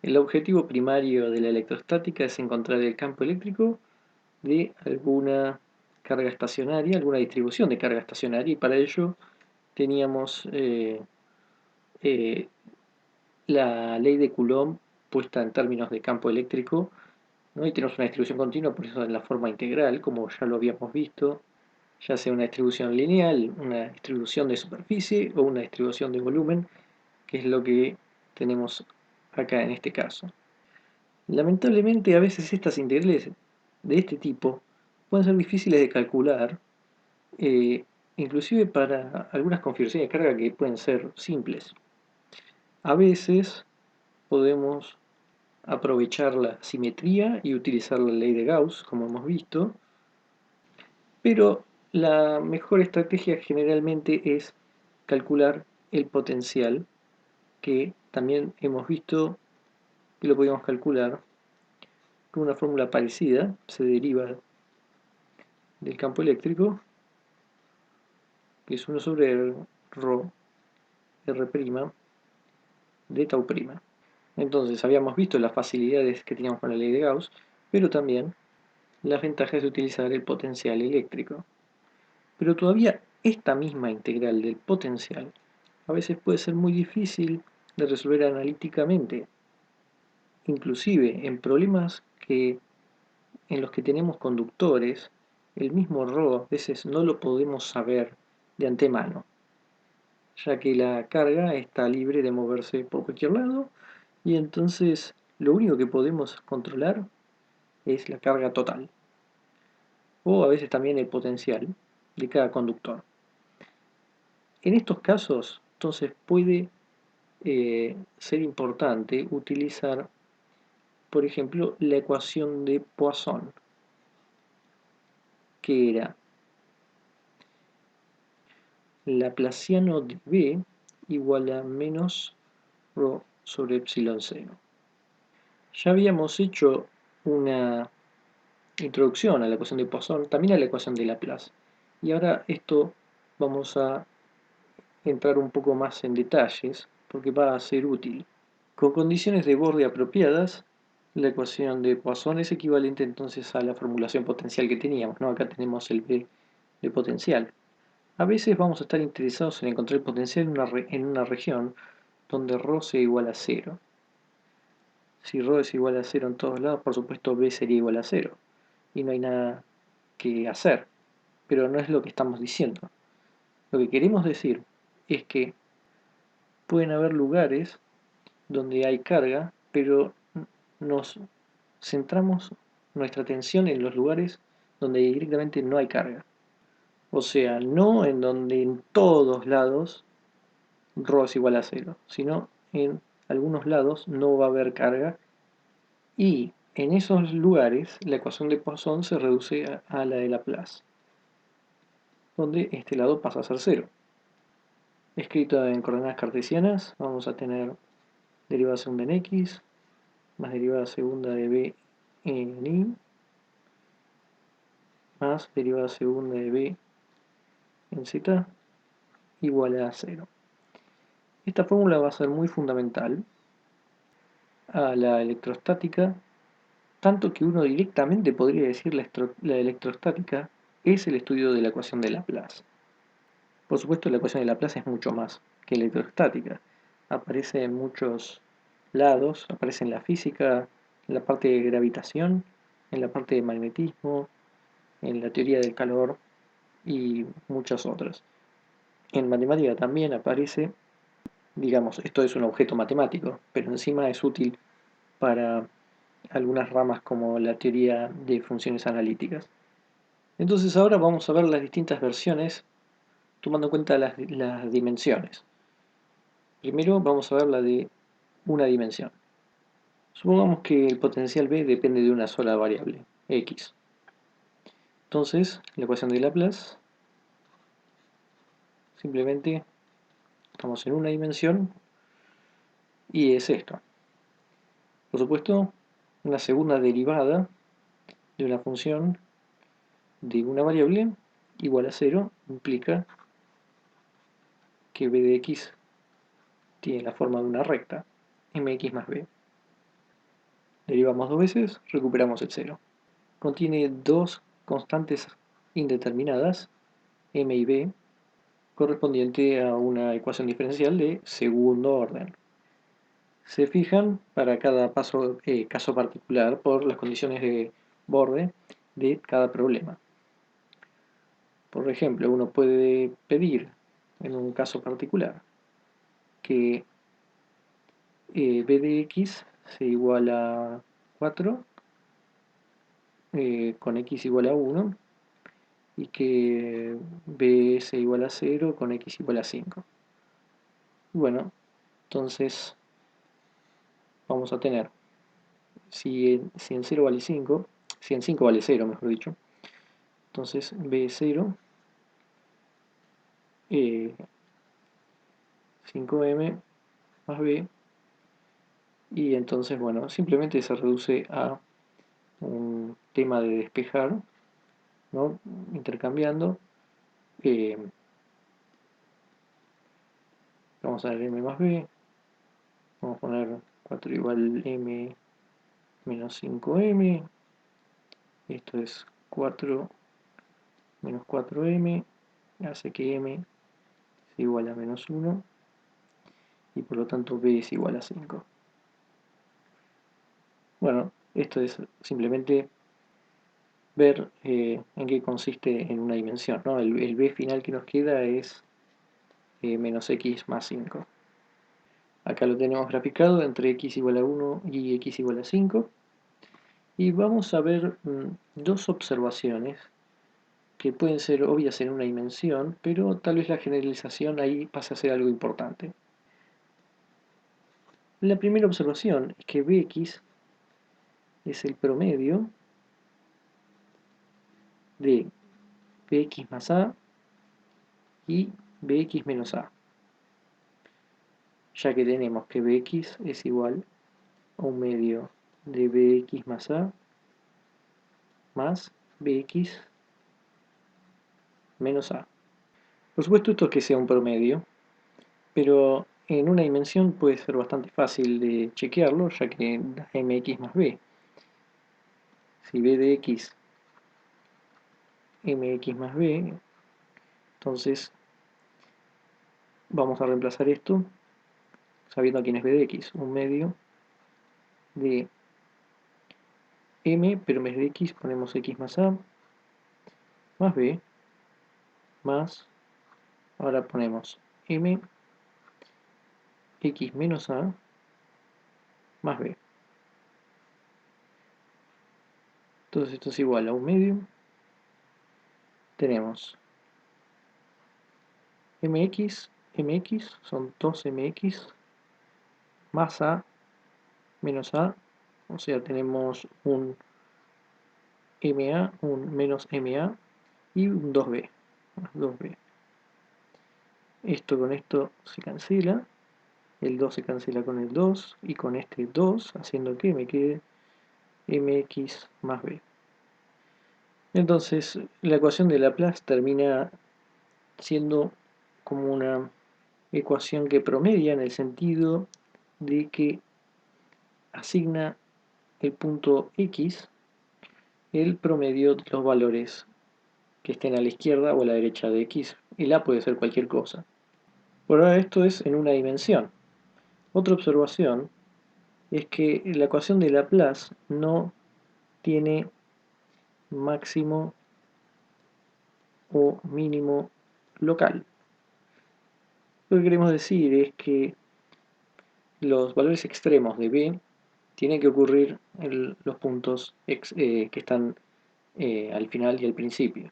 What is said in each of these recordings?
El objetivo primario de la electrostática es encontrar el campo eléctrico de alguna carga estacionaria, alguna distribución de carga estacionaria, y para ello teníamos eh, la ley de Coulomb puesta en términos de campo eléctrico, ¿no? Y tenemos una distribución continua, por eso en la forma integral, como ya lo habíamos visto, ya sea una distribución lineal, una distribución de superficie o una distribución de volumen, que es lo que tenemos acá en este caso. Lamentablemente a veces estas integrales de este tipo pueden ser difíciles de calcular, eh, inclusive para algunas configuraciones de carga que pueden ser simples. A veces podemos aprovechar la simetría y utilizar la ley de Gauss, como hemos visto, pero la mejor estrategia generalmente es calcular el potencial, que también hemos visto que lo podemos calcular con una fórmula parecida, se deriva del campo eléctrico, que es 1 sobre ρ r' de tau prima. Entonces habíamos visto las facilidades que teníamos con la ley de Gauss, pero también las ventajas de utilizar el potencial eléctrico. Pero todavía esta misma integral del potencial a veces puede ser muy difícil de resolver analíticamente, inclusive en problemas en los que tenemos conductores, el mismo ρ a veces no lo podemos saber de antemano, ya que la carga está libre de moverse por cualquier lado y entonces lo único que podemos controlar es la carga total, o a veces también el potencial de cada conductor. En estos casos, entonces puede ser importante utilizar, por ejemplo, la ecuación de Poisson, que era Laplaciano de B igual a menos ρ sobre epsilon 0. Ya habíamos hecho una introducción a la ecuación de Poisson, también a la ecuación de Laplace. Y ahora esto vamos a entrar un poco más en detalles porque va a ser útil. Con condiciones de borde apropiadas, la ecuación de Poisson es equivalente entonces a la formulación potencial que teníamos, ¿no? Acá tenemos el B de potencial. A veces vamos a estar interesados en encontrar el potencial en una región donde ρ sea igual a 0. Si ρ es igual a 0 en todos lados, por supuesto B sería igual a 0. Y no hay nada que hacer. Pero no es lo que estamos diciendo. Lo que queremos decir es que pueden haber lugares donde hay carga, pero nos centramos nuestra atención en los lugares donde directamente no hay carga. O sea, no en donde en todos lados ρ es igual a 0, sino en algunos lados no va a haber carga y en esos lugares la ecuación de Poisson se reduce a la de Laplace, donde este lado pasa a ser 0. Escrito en coordenadas cartesianas, vamos a tener derivada segunda en x, más derivada segunda de b en y, más derivada segunda de b en z, igual a 0. Esta fórmula va a ser muy fundamental a la electrostática, tanto que uno directamente podría decir la electrostática es el estudio de la ecuación de Laplace. Por supuesto, la ecuación de Laplace es mucho más que electrostática. Aparece en muchos lados, aparece en la física, en la parte de gravitación, en la parte de magnetismo, en la teoría del calor y muchas otras. En matemática también aparece, digamos, esto es un objeto matemático, pero encima es útil para algunas ramas como la teoría de funciones analíticas. Entonces ahora vamos a ver las distintas versiones tomando en cuenta las dimensiones. Primero vamos a ver la de una dimensión. Supongamos que el potencial B depende de una sola variable, x. Entonces, la ecuación de Laplace, simplemente estamos en una dimensión y es esto. Por supuesto, una segunda derivada de una función de una variable igual a 0 implica que b de x tiene la forma de una recta, mx más b. Derivamos dos veces, recuperamos el cero. Contiene dos constantes indeterminadas, m y b, correspondiente a una ecuación diferencial de segundo orden. Se fijan para cada caso particular por las condiciones de borde de cada problema. Por ejemplo, uno puede pedir en un caso particular que b de x se iguala a 4 con x igual a 1 y que b se iguala a 0 con x igual a 5. Bueno, entonces vamos a tener, si en 0 vale 5, si en 5 vale 0, mejor dicho, entonces b es 0, 5m más b, y entonces, bueno, simplemente se reduce a un tema de despejar, ¿no? Intercambiando. eh, Vamos a ver m más b, vamos a poner 4 igual m menos 5m, esto es 4 menos 4m, hace que m es igual a menos 1 y por lo tanto b es igual a 5. Bueno, esto es simplemente ver en qué consiste en una dimensión, ¿no? El b final que nos queda es menos x más 5. Acá lo tenemos graficado entre x igual a 1 y x igual a 5. Y vamos a ver dos observaciones que pueden ser obvias en una dimensión, pero tal vez la generalización ahí pasa a ser algo importante. La primera observación es que bx es el promedio de bx más a y bx menos a, ya que tenemos que bx es igual a un medio de bx más a más bx menos a. Por supuesto esto es que sea un promedio, pero en una dimensión puede ser bastante fácil de chequearlo, ya que da mx más b. Si b de x mx más b, entonces vamos a reemplazar esto sabiendo quién es b de x, un medio de m, pero en vez de x ponemos x más a más b, más, ahora ponemos m x menos a más b. Entonces esto es igual a un medio, tenemos mx son 2mx más a menos a, o sea, tenemos un ma, un menos ma y un 2b, más 2b. Esto con esto se cancela, el 2 se cancela con el 2 y con este 2, haciendo que me quede mx más b. Entonces, la ecuación de Laplace termina siendo como una ecuación que promedia en el sentido de que asigna el punto x el promedio de los valores que estén a la izquierda o a la derecha de x. El a puede ser cualquier cosa. Por ahora esto es en una dimensión. Otra observación es que la ecuación de Laplace no tiene máximo o mínimo local. Lo que queremos decir es que los valores extremos de b tienen que ocurrir en los puntos que están al final y al principio.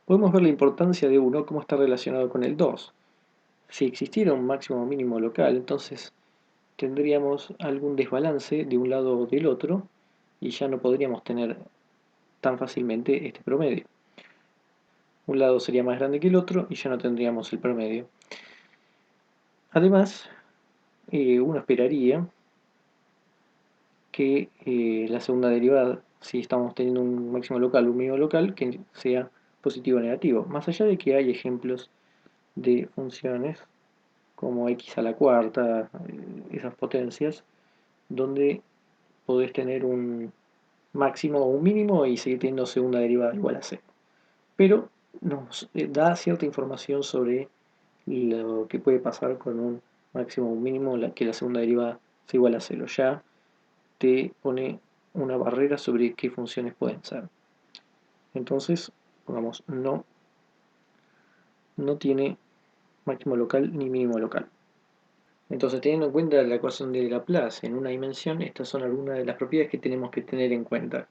Podemos ver la importancia de 1, cómo está relacionado con el 2. Si existiera un máximo o mínimo local, entonces tendríamos algún desbalance de un lado o del otro y ya no podríamos tener tan fácilmente este promedio. Un lado sería más grande que el otro y ya no tendríamos el promedio. Además, uno esperaría que la segunda derivada, si estamos teniendo un máximo local o un mínimo local, que sea positivo o negativo. Más allá de que hay ejemplos de funciones como x a la cuarta, esas potencias, donde podés tener un máximo o un mínimo y seguir teniendo segunda derivada igual a cero. Pero nos da cierta información sobre lo que puede pasar con un máximo o un mínimo, que la segunda derivada sea igual a cero. Ya te pone una barrera sobre qué funciones pueden ser. Entonces, pongamos, no tiene máximo local ni mínimo local. Entonces, teniendo en cuenta la ecuación de Laplace en una dimensión, estas son algunas de las propiedades que tenemos que tener en cuenta.